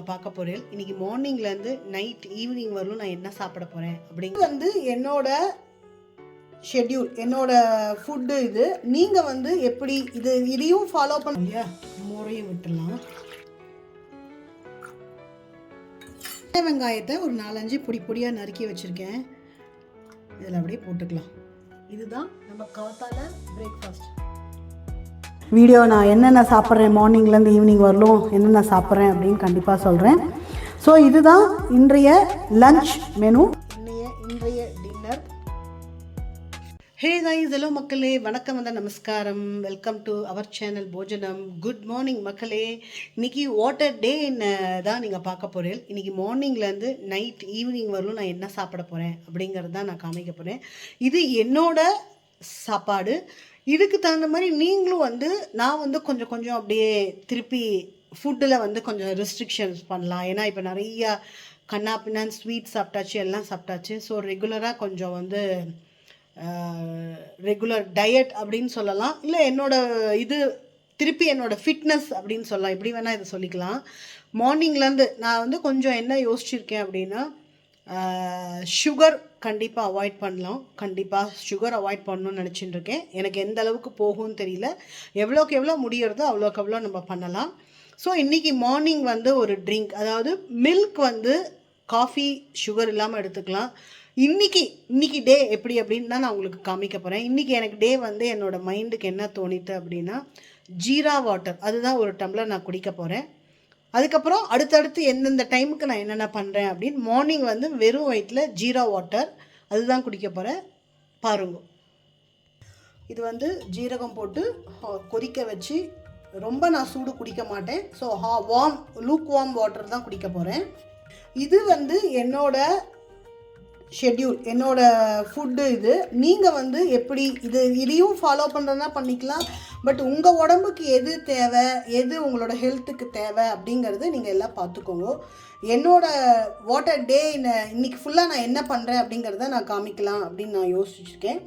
பார்க்க போகிறேன். இன்றைக்கி மார்னிங்லேருந்து நைட் ஈவினிங் வரலும் நான் என்ன சாப்பிட போகிறேன் அப்படிங்கிறது என்னோட ஷெட்யூல், என்னோட ஃபுட்டு. இது நீங்கள் எப்படி இதையும் ஃபாலோ பண்ணுங்க. முறையும் விட்டுடலாம். வெங்காயத்தை ஒரு 4-5 பொடியாக நறுக்கி வச்சுருக்கேன். இதில் அப்படியே போட்டுக்கலாம். இதுதான் நம்ம காத்தால பிரேக்ஃபாஸ்ட் வீடியோ. நான் என்னென்ன சாப்பிட்றேன் மார்னிங்லேருந்து ஈவினிங் வரலும் என்னென்ன சாப்பிட்றேன் அப்படின்னு கண்டிப்பாக சொல்கிறேன். ஸோ இதுதான் இன்றைய லஞ்ச் மெனு, இன்றைய டின்னர். ஹே கைஸ், ஹலோ மக்களே, வணக்கம், நமஸ்காரம், வெல்கம் டு அவர் சேனல் போஜனம். குட் மார்னிங் மக்களே. இன்றைக்கி வாட்டர் டே தான் நீங்கள் பார்க்க போகிறேன். இன்றைக்கி மார்னிங்லேருந்து நைட் ஈவினிங் வரலும் நான் என்ன சாப்பிட போகிறேன் அப்படிங்கிறது தான் நான் காமிக்க போகிறேன். இது என்னோட சாப்பாடு. இதுக்கு தகுந்த மாதிரி நீங்களும் நான் கொஞ்சம் அப்படியே திருப்பி ஃபுட்டில் கொஞ்சம் ரெஸ்ட்ரிக்ஷன்ஸ் பண்ணலாம். ஏன்னா இப்போ நிறையா கண்ணா பின்னான் ஸ்வீட் சாப்பிட்டாச்சு, எல்லாம் சாப்பிட்டாச்சு. ஸோ ரெகுலராக கொஞ்சம் ரெகுலர் டயட் அப்படின்னு சொல்லலாம், இல்லை என்னோட ஃபிட்னஸ் அப்படின்னு சொல்லலாம். எப்படி வேணால் இதை சொல்லிக்கலாம். மார்னிங்லேருந்து நான் கொஞ்சம் என்ன யோசிச்சிருக்கேன் அப்படின்னா, சுகர் கண்டிப்பாக அவாய்ட் பண்ணலாம். கண்டிப்பாக சுகர் அவாய்ட் பண்ணணும்னு நினச்சிட்டு இருக்கேன். எனக்கு எந்த அளவுக்கு போகும்னு தெரியல. எவ்வளோக்கு எவ்வளோ முடியறதோ அவ்வளோக்கு எவ்வளோ நம்ம பண்ணலாம். ஸோ இன்றைக்கி மார்னிங் ஒரு ட்ரிங்க், அதாவது மில்க் காஃபி சுகர் இல்லாமல் எடுத்துக்கலாம். இன்றைக்கி டே எப்படி அப்படின்னு தான் நான் உங்களுக்கு காமிக்க போகிறேன். இன்றைக்கி எனக்கு டே என்னோடய மைண்டுக்கு என்ன தோணித்து அப்படின்னா, ஜீரா வாட்டர் அதுதான் ஒரு டம்ளர் நான் குடிக்க போகிறேன். அதுக்கப்புறம் அடுத்தடுத்து எந்தெந்த டைமுக்கு நான் என்னென்ன பண்ணுறேன் அப்படின்னு மார்னிங் வெறும் வயிற்றில் ஜீரா வாட்டர் அதுதான் குடிக்க போகிறேன். பாருங்க, இது ஜீரகம் போட்டு கொதிக்க வச்சு, ரொம்ப நான் சூடு குடிக்க மாட்டேன். ஸோ லூக் வார்ம் வாட்டர் தான் குடிக்க போகிறேன். இது என்னோட ஷெட்யூல், என்னோட ஃபுட்டு. இது நீங்கள் எப்படி இதையும் ஃபாலோ பண்ணுறதுனா பண்ணிக்கலாம். பட் உங்கள் உடம்புக்கு எது தேவை, எது உங்களோட ஹெல்த்துக்கு தேவை அப்படிங்கிறது நீங்கள் எல்லாம் பார்த்துக்கோங்க. என்னோட வாட்டர் டே இன்னைக்கு ஃபுல்லாக நான் என்ன பண்ணுறேன் அப்படிங்கிறத நான் காமிக்கலாம் அப்படின்னு நான் யோசிச்சுருக்கேன்.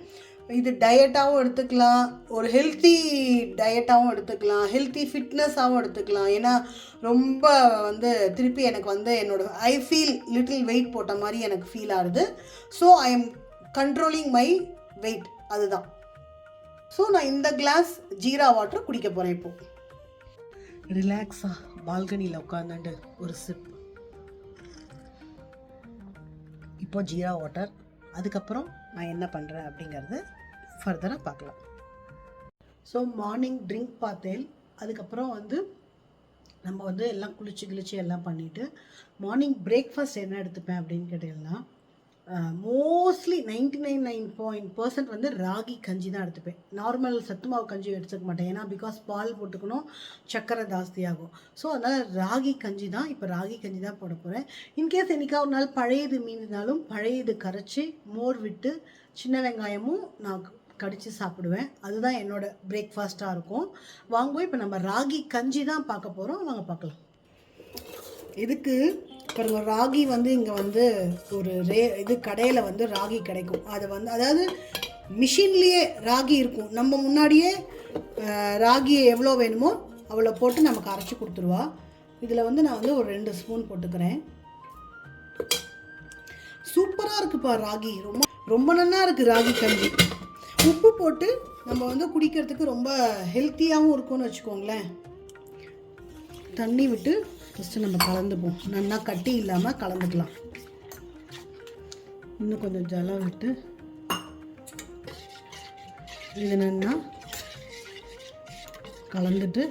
இது டயட்டாகவும் எடுத்துக்கலாம், ஒரு ஹெல்த்தி டயட்டாகவும் எடுத்துக்கலாம், ஹெல்த்தி ஃபிட்னஸாகவும் எடுத்துக்கலாம். ஏன்னா ரொம்ப திருப்பி எனக்கு ஐ ஃபீல் லிட்டில் வெயிட் போட்ட மாதிரி எனக்கு ஃபீல் ஆகுது. So I am controlling my wait, அதுதான். ஸோ நான் இந்த கிளாஸ் ஜீரா வாட்டர் குடிக்க போகிறேன். இப்போது ரிலாக்ஸாக பால்கனியில் உட்காந்துட்டு ஒரு சிப். இப்போ ஜீரா வாட்டர். அதுக்கப்புறம் நான் என்ன பண்ணுறேன் அப்படிங்கிறது ஃபர்தராக பார்க்கலாம். ஸோ மார்னிங் ட்ரிங்க் பார்த்தேன். அதுக்கப்புறம் நம்ம எல்லாம் குளிச்சு எல்லாம் பண்ணிவிட்டு மார்னிங் பிரேக்ஃபாஸ்ட் என்ன எடுத்துப்பேன் அப்படின்னு கேட்டீங்கன்னா, மோஸ்ட்லி 99.9% ராகி கஞ்சி தான் எடுத்துப்பேன். நார்மல் சத்துமாவு கஞ்சி எடுத்துக்க மாட்டேன். ஏன்னா பிகாஸ் பால் போட்டுக்கணும், சர்க்கரை ஜாஸ்தியாகும். ஸோ அதனால் ராகி கஞ்சி தான். இப்போ ராகி கஞ்சி தான் போட போகிறேன். இன்கேஸ் என்னைக்கா ஒரு நாள் பழையது மீறினாலும் பழையது கரைச்சி மோர் விட்டு சின்ன வெங்காயமும் நான் கடித்து சாப்பிடுவேன். அதுதான் என்னோட பிரேக்ஃபாஸ்ட்டாக இருக்கும். வாங்குவோம். இப்போ நம்ம ராகி கஞ்சி தான் பார்க்க போகிறோம். வாங்க பார்க்கலாம். இதுக்கு பாருங்க, ராகி இங்கே ஒரு இது கடையில் ராகி கிடைக்கும். அது அதாவது மிஷின்லேயே ராகி இருக்கும். நம்ம முன்னாடியே ராகியை எவ்வளோ வேணுமோ அவ்வளோ போட்டு நமக்கு அரைச்சி கொடுத்துருவா. இதில் நான் ஒரு 2 ஸ்பூன் போட்டுக்கிறேன். சூப்பராக இருக்குப்பா ராகி, ரொம்ப ரொம்ப நல்லா இருக்குது ராகி கஞ்சி. உப்பு போட்டு நம்ம குடிக்கிறதுக்கு ரொம்ப ஹெல்த்தியாகவும் இருக்கும்னு வச்சுக்கோங்களேன். தண்ணி விட்டு ஃபஸ்ட்டு நம்ம கலந்துப்போம். நல்லா கட்டி இல்லாமல் கலந்துக்கலாம். இன்னும் கொஞ்சம் ஜலம் விட்டு இது நல்லா கலந்துட்டு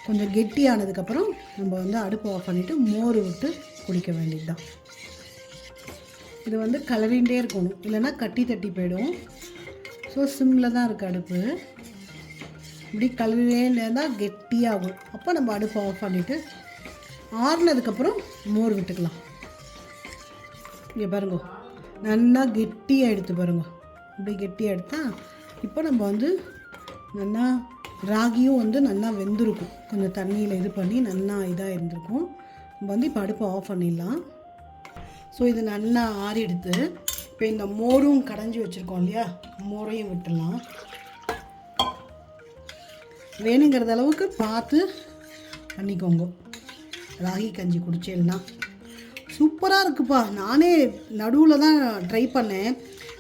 கொஞ்சம் கெட்டியானதுக்கப்புறம் நம்ம அடுப்பு ஆஃப் பண்ணிவிட்டு மோர் விட்டு குடிக்க வேண்டியது தான். இது கலரிண்டே இருக்கணும், இல்லைன்னா கட்டி தட்டி போயிடும். ஸோ சிம்மில் தான் இருக்குது அடுப்பு. இப்படி கலரிலே இருந்தால் கெட்டியாகும். அப்போ நம்ம அடுப்பை ஆஃப் பண்ணிவிட்டு ஆறுனதுக்கப்புறம் மோர் விட்டுக்கலாம். இங்கே பாருங்க, நல்லா கெட்டியாக எடுத்து பாருங்க. இப்படி கெட்டியாக எடுத்தால் இப்போ நம்ம நல்லா ராகியும் நல்லா வெந்திருக்கும். கொஞ்சம் தண்ணியில் இது பண்ணி நல்லா இதாக இருந்திருக்கும். நம்ம இப்போ அடுப்பை ஆஃப் பண்ணிடலாம். ஸோ இது நல்லா ஆறிடுத்து. இப்போ இந்த மோரும் கடைஞ்சி வச்சுருக்கோம் இல்லையா, மோரையும் விட்டுடலாம். வேணுங்கிறது அளவுக்கு பார்த்து பண்ணிக்கோங்க. ராகி கஞ்சி குடிச்சேன்னா சூப்பராக இருக்குப்பா. நானே நடுவில் தான் ட்ரை பண்ணேன்.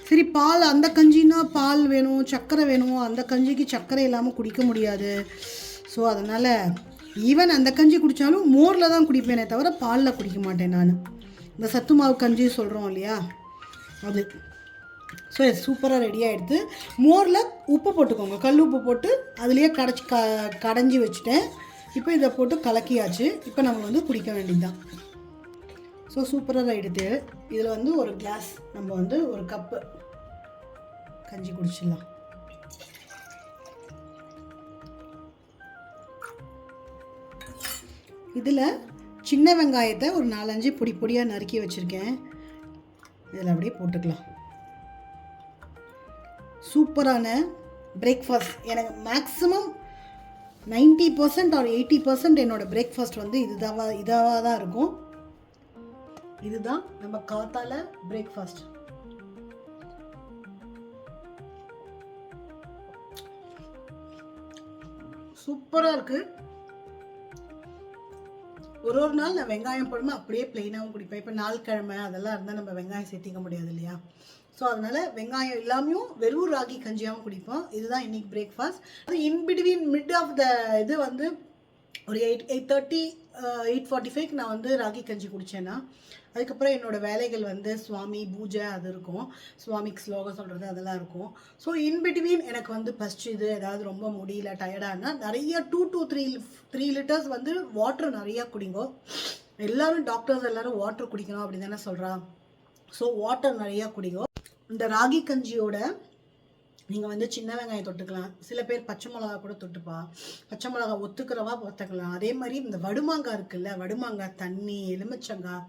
சரி பால் அந்த கஞ்சின்னா பால் வேணும், சர்க்கரை வேணும், அந்த கஞ்சிக்கு சர்க்கரை இல்லாமல் குடிக்க முடியாது. ஸோ அதனால் ஈவன் அந்த கஞ்சி குடித்தாலும் மோரில் தான் குடிப்பேனே தவிர பாலில் குடிக்க மாட்டேன் நான். இந்த சத்து மாவு கஞ்சி சொல்கிறோம் இல்லையா அது. ஸோ இது சூப்பராக ரெடி ஆகிடுது. மோரில் உப்பு போட்டுக்கோங்க, கல் உப்பு போட்டு அதுலேயே கடைஞ்சி வச்சுட்டேன். இப்போ இதை போட்டு கலக்கியாச்சு. இப்போ நம்ம வந்து குடிக்க வேண்டியதுதான். ஸோ சூப்பராக ஆகிடுது. இதில் வந்து ஒரு கிளாஸ் நம்ம வந்து ஒரு கப்பு கஞ்சி குடிச்சிடலாம். இதில் சின்ன வெங்காயத்தை ஒரு 4-5 பொடியாக நறுக்கி வச்சுருக்கேன். இதில் அப்படியே போட்டுக்கலாம். சூப்பரான பிரேக்ஃபாஸ்ட். எனக்கு மேக்ஸிமம் 90% or 80% என்னோடய பிரேக்ஃபாஸ்ட் வந்து இதாக தான் இருக்கும். இதுதான் நம்ம காத்தால பிரேக்ஃபாஸ்ட். சூப்பராக இருக்குது. ஒரு நாள் நான் வெங்காயம் போடாமல் அப்படியே பிளெயினாகவும் குடிப்பேன். இப்போ நாள் கிழமை அதெல்லாம் இருந்தால் நம்ம வெங்காயம் சேர்த்திக்க முடியாது இல்லையா? ஸோ அதனால் வெங்காயம் இல்லாமையும் வெறும் ராகி கஞ்சியாகவும் குடிப்போம். இதுதான் இன்றைக்கி பிரேக்ஃபாஸ்ட். அது இன்பிட்வீன் மிட் ஆஃப் த இது வந்து ஒரு 8:30 8:45 நான் வந்து ராகி கஞ்சி குடித்தேன்னா அதுக்கப்புறம் என்னோடய வேலைகள் வந்து சுவாமி பூஜை அது இருக்கும், சுவாமிக்கு ஸ்லோகம் சொல்கிறது அதெல்லாம் இருக்கும். ஸோ இன்பிட்வீன் எனக்கு வந்து பசிச்சுது, ஏதாவது ரொம்ப முடியல டயர்டானா நிறைய 2 to 3 லிட்டர்ஸ் வந்து வாட்டர் நிறையா குடிங்கோ. எல்லோரும் டாக்டர்ஸ் எல்லோரும் வாட்டர் குடிக்கணும் அப்படின்னு தானே சொல்கிறா. ஸோ வாட்டர் நிறையா குடிங்கோ. இந்த ராகி கஞ்சியோட நீங்கள் வந்து சின்ன வெங்காயம் தொட்டுக்கலாம், சில பேர் பச்சை மிளகா கூட தொட்டுப்பா, பச்சை மிளகா ஒத்துக்கிறவா ஒத்துக்கலாம். அதே மாதிரி இந்த வடுமாங்காய் இருக்குல்ல, வடுமாங்காய் தண்ணி, எலுமிச்சங்காய்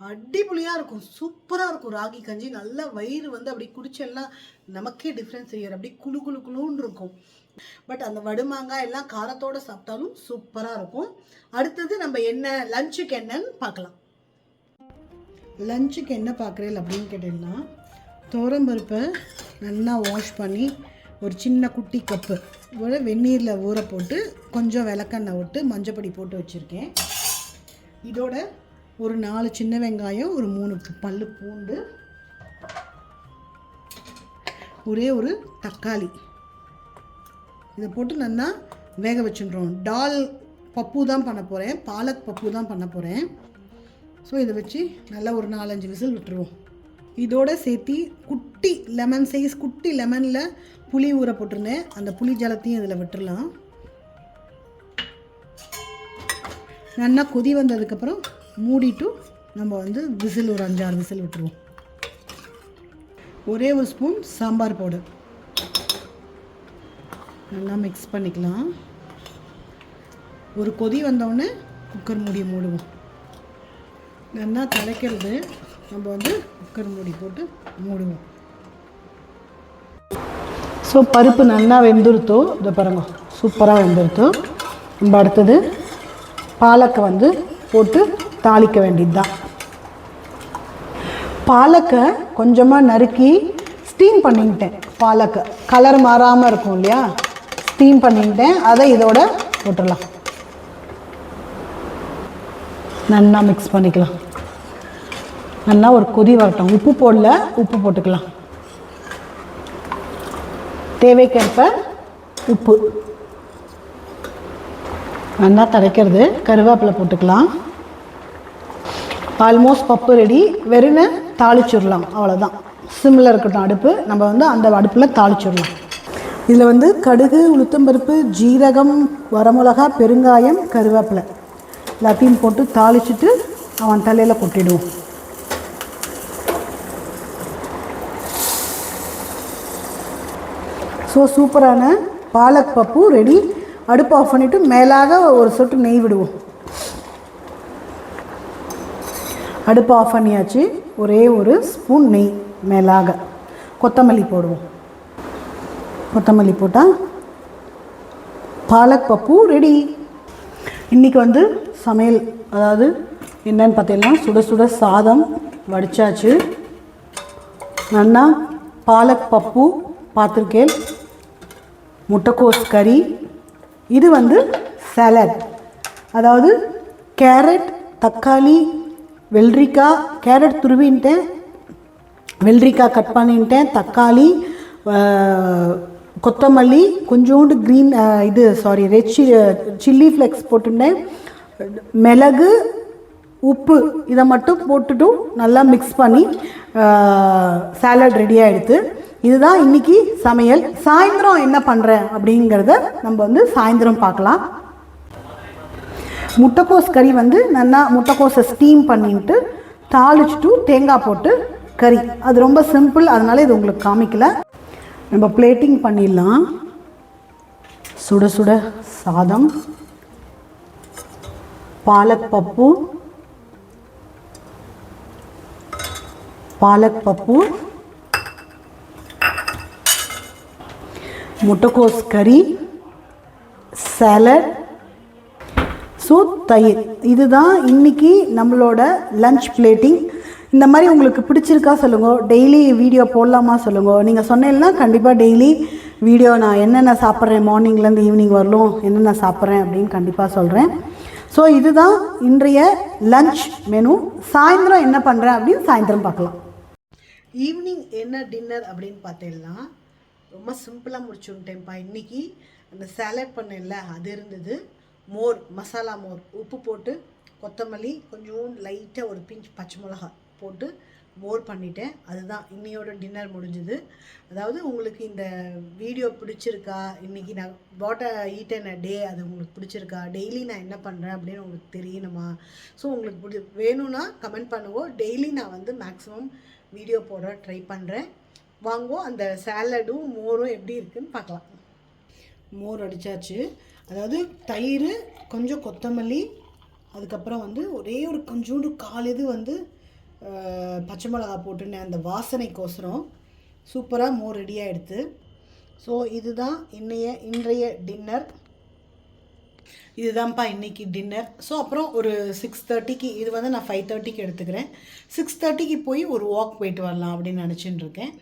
அடிப்பொலியாக இருக்கும், சூப்பராக இருக்கும் ராகி கஞ்சி. நல்லா வயிறு வந்து அப்படி குடிச்செல்லாம் நமக்கே டிஃப்ரென்ஸ் தெரியாது, அப்படி குழு குழு குழுன்னு இருக்கும். பட் அந்த வடுமாங்காய் எல்லாம் காரத்தோடு சாப்பிட்டாலும் சூப்பராக இருக்கும். அடுத்தது நம்ம என்ன லஞ்சுக்கு என்னன்னு பார்க்கலாம். லஞ்சுக்கு என்ன பார்க்குறேன் அப்படின்னு கேட்டிங்கன்னா, துவரம்பருப்பை நல்லா வாஷ் பண்ணி ஒரு சின்ன குட்டி கப்பு ஒரு வெந்நீரில் ஊற போட்டு கொஞ்சம் விளக்கெண்ணெய் விட்டு மஞ்சப்பொடி போட்டு வச்சுருக்கேன். இதோட ஒரு 4 சின்ன வெங்காயம், ஒரு 3 பல்லு பூண்டு, ஒரே ஒரு தக்காளி, இதை போட்டு நல்லா வேக வச்சுடுறோம். டால் பப்பு தான் பண்ண போகிறேன், பாலக் பப்பு தான் பண்ண போகிறேன். ஸோ இதை வச்சு நல்லா ஒரு 4-5 விசில் விட்டுருவோம். இதோட சேர்த்து குட்டி லெமன் சைஸ் குட்டி லெமனில் புளி ஊற போட்டிருந்தேன், அந்த புளி ஜலத்தையும் இதில் விட்டுடலாம். நல்லா கொதி வந்ததுக்கப்புறம் மூடிட்டு நம்ம வந்து விசில் ஒரு 5-6 விசில் விட்டுருவோம். ஒரே ஒரு ஸ்பூன் சாம்பார் பவுடர் நல்லா மிக்ஸ் பண்ணிக்கலாம். ஒரு கொதி வந்தோடனே குக்கர் மூடி மூடுவோம். நல்லா தலைக்கிறது நம்ம வந்து குக்கர் மூடி போட்டு மூடுவோம். ஸோ பருப்பு நல்லா வெந்துருத்தோ, இதை பாருங்க சூப்பராக வெந்துருத்தோ. நம்ம அடுத்தது பாலக்கை வந்து போட்டு தாளிக்க வேண்டியது தான். பாலக்கை கொஞ்சமாக நறுக்கி ஸ்டீம் பண்ணிக்கிட்டேன். பாலக்கை கலர் மாறாமல் இருக்கும் இல்லையா, ஸ்டீம் பண்ணிக்கிட்டேன். அதை இதோட போட்டுடலாம். நல்லா மிக்ஸ் பண்ணிக்கலாம். நல்லா ஒரு கொதி வரட்டும். உப்பு போடல, உப்பு போட்டுக்கலாம். தேவைக்கேற்ப உப்பு. நல்லா தடைக்கிறது. கருவேப்பிலை போட்டுக்கலாம். ஆல்மோஸ்ட் பப்பு ரெடி. வெறுன்னு தாளிச்சிடலாம், அவ்வளோதான். சிம்மில் இருக்கட்டும் அடுப்பு, நம்ம வந்து அந்த அடுப்பில் தாளிச்சிடலாம். இதில் வந்து கடுகு, உளுத்தம்பருப்பு, ஜீரகம், வரமிளகா, பெருங்காயம், கருவேப்பிலை எல்லாத்தையும் போட்டு தாளிச்சிட்டு அவன் தலையில் கொட்டிடுவோம். ஸோ சூப்பரான பாலக் பப்பு ரெடி. அடுப்பு ஆஃப் பண்ணிவிட்டு மேலாக ஒரு சொட்டு நெய் விடுவோம். அடுப்பு ஆஃப் பண்ணியாச்சு. ஒரே ஒரு ஸ்பூன் நெய் மேலாக. கொத்தமல்லி போடுவோம். கொத்தமல்லி போட்டால் பாலக் பப்பு ரெடி. இன்றைக்கி வந்து சமையல் அதாவது என்னன்னு பார்த்தீங்கன்னா, சுட சுட சாதம் வடித்தாச்சு. நல்லா பாலக் பப்பு பார்த்துருக்கேன். முட்டைக்கோஸ் கறி. இது வந்து சாலட், அதாவது கேரட், தக்காளி, வெள்ளரிக்காய், கேரட் துருவின்ட்டேன், வெள்ளரிக்காய் கட் பண்ணிட்டேன், தக்காளி, கொத்தமல்லி, கொஞ்சோண்டு ரெட் சில்லி ஃப்ளெக்ஸ் போட்டுட்டேன், மிளகு, உப்பு இதை மட்டும் போட்டுட்டு நல்லா மிக்ஸ் பண்ணி சாலட் ரெடி ஆகிடுது. இதுதான் இன்றைக்கி சமையல். சாயந்தரம் என்ன பண்ணுறேன் அப்படிங்கிறத நம்ம வந்து சாயந்தரம் பார்க்கலாம். முட்டைக்கோஸ் கறி வந்து நல்லா முட்டைக்கோஸை ஸ்டீம் பண்ணிட்டு தாளிச்சுட்டு தேங்காய் போட்டு கறி. அது ரொம்ப சிம்பிள், அதனால இது உங்களுக்கு காமிக்கல. நம்ம பிளேட்டிங் பண்ணிடலாம். சுட சுட சாதம், பாலக் பப்பு, முட்டைக்கோஸ் கறி, சாலட், தயிர். இதுதான் இன்றைக்கி நம்மளோட லஞ்ச் பிளேட்டிங். இந்த மாதிரி உங்களுக்கு பிடிச்சிருக்கா சொல்லுங்க. டெய்லி வீடியோ போடலாமா சொல்லுங்க. நீங்கள் சொன்னீங்கன்னா கண்டிப்பாக டெய்லி வீடியோ நான் என்னென்ன சாப்பிட்றேன், மார்னிங்லேருந்து ஈவினிங் வரலும் என்னென்ன சாப்பிட்றேன் அப்படின்னு கண்டிப்பாக சொல்கிறேன். ஸோ இதுதான் இன்றைய லஞ்ச் மெனு. சாயந்தரம் என்ன பண்ணுறேன் அப்படின்னு சாயந்தரம் பார்க்கலாம். ஈவினிங் என்ன டின்னர் அப்படின்னு பார்த்தீங்கன்னா ரொம்ப சிம்பிளாக முடிச்சுட்டேன்ப்பா. இன்றைக்கி அந்த சாலட் பண்ணல அது இருந்தது, மோர், மசாலா மோர், உப்பு போட்டு கொத்தமல்லி, கொஞ்சம் லைட்டாக ஒரு பிஞ்ச் பச்சை மிளகா போட்டு மோர் பண்ணிட்டேன். அதுதான் இன்னையோட டின்னர் முடிஞ்சுது. அதாவது உங்களுக்கு இந்த வீடியோ பிடிச்சிருக்கா, இன்றைக்கி நான் வாட் ஈட் அ டே அது உங்களுக்கு பிடிச்சிருக்கா, டெய்லி நான் என்ன பண்ணுறேன் அப்படின்னு உங்களுக்கு தெரியணுமா? ஸோ உங்களுக்கு வேணும்னா கமெண்ட் பண்ணுவோம். டெய்லி நான் வந்து மேக்ஸிமம் வீடியோ போட ட்ரை பண்ணுறேன். வாங்குவோம். அந்த சாலடும் மோரும் எப்படி இருக்குதுன்னு பார்க்கலாம். மோர் அடித்தாச்சு. அதாவது தயிர், கொஞ்சம் கொத்தமல்லி, அதுக்கப்புறம் வந்து ஒரே ஒரு கொஞ்சோண்டு இது வந்து பச்சை மிளகா போட்டுன்னு அந்த வாசனைக்கோசரம் சூப்பராக மோர் ரெடி ஆகிடுது. ஸோ இதுதான் இன்றைய டின்னர். இதுதான்ப்பா இன்றைக்கி டின்னர். ஸோ அப்புறம் ஒரு 6:30க்கு, இது வந்து நான் 5:30க்கு எடுத்துக்கிறேன். 6:30க்கு போய் ஒரு வாக் போயிட்டு வரலாம் அப்படின்னு நினச்சிட்டு இருக்கேன்.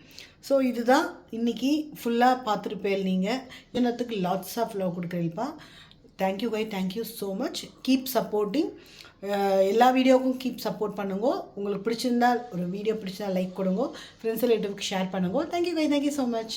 ஸோ இதுதான் இன்றைக்கி ஃபுல்லாக பார்த்துருப்பேன். நீங்கள் என்னத்துக்கு லாட்ஸ் ஆஃப் லவ் கொடுக்குறீங்கப்பா. Thank you guy, thank you so much. Keep supporting. எல்லா வீடியோவுக்கும் கீப் சப்போர்ட் பண்ணுங்க. உங்களுக்கு பிடிச்சிருந்தா ஒரு வீடியோ பிடிச்சிருந்தா லைக் கொடுங்க, ஃப்ரெண்ட்ஸ் ரிலேட்டிவ்க்கு ஷேர் பண்ணுங்க. Thank you guy, thank you so much.